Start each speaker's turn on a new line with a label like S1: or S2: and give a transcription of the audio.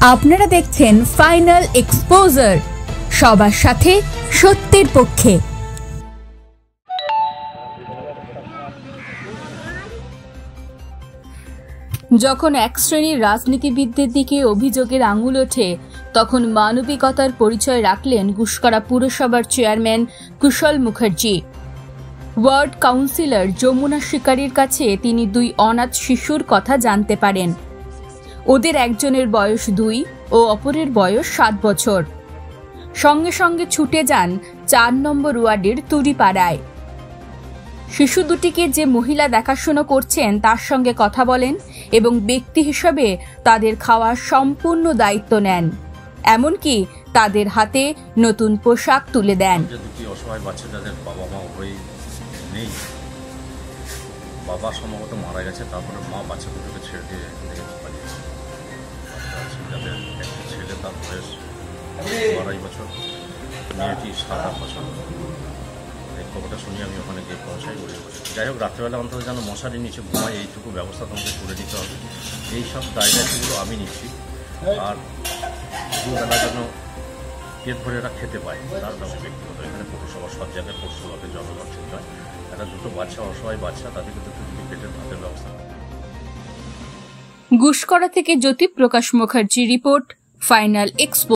S1: আপনারা দেখছেন final exposure, সবার সাথে সত্যের পক্ষে। যখন এক শ্রেণীর রাজনীতিবিদদের দিকে অভিযোগের আঙুল ওঠে, তখন মানবিকতার পরিচয় রাখলেন গুসকরা পুরসভার চেয়ারম্যান কুশল মুখার্জি। ওয়ার্ড কাউন্সিলর যমুনা শিকারীর কাছে তিনি দুই অনাথ শিশুর কথা জানতে পারেন। ওদের একজনের বয়স 2 ও অপরের বয়স 7 বছর। সঙ্গে সঙ্গে ছুটে যান 4 নম্বর ওয়ার্ডের তুরিপাড়ায়। শিশু দুটিকে যে মহিলা দেখাশোনা করছেন তার সঙ্গে কথা বলেন এবং ব্যক্তি হিসাবে তাদের খাওয়ার সম্পূর্ণ দায়িত্ব নেন, এমনকি তাদের হাতে নতুন পোশাক তুলে দেন।
S2: অসহায় বাচ্চা যাদের বাবা মা হয়ে নেই, বাবা সম্ভবত মারা গেছে, তারপরে মা বাচ্চা দুটোকে ছেড়ে দিয়ে পালিয়েছে। যাদের একটা ছেলে, তার বয়স 2.5 বছর, মেয়েটি 7-8 বছর। এই খবরটা শুনি আমি ওখানে গিয়ে পৌঁছাই। যাই হোক, রাত্রেবেলা অন্তত যেন মশারি নিচে ঘুমায়, এইটুকু ব্যবস্থা তোমাকে করে দিতে হবে। এই সব দায়িত্বগুলো আমি নিচ্ছি। আর দুবেলা যেন পেট ভরে এরা খেতে পায়, তার কাছে ব্যক্তিগত। এখানে পৌরসভার সব জায়গায় পৌরসভাকে জনগণ ঠিক হয়। একটা দুটো বাচ্চা, অসহায় বাচ্চা, তাদেরকে তো যদি পেটের ভাতের ব্যবস্থা।
S1: গুসকরা থেকে জ্যোতি প্রকাশ মুখার্জি রিপোর্ট, ফাইনাল এক্সপো।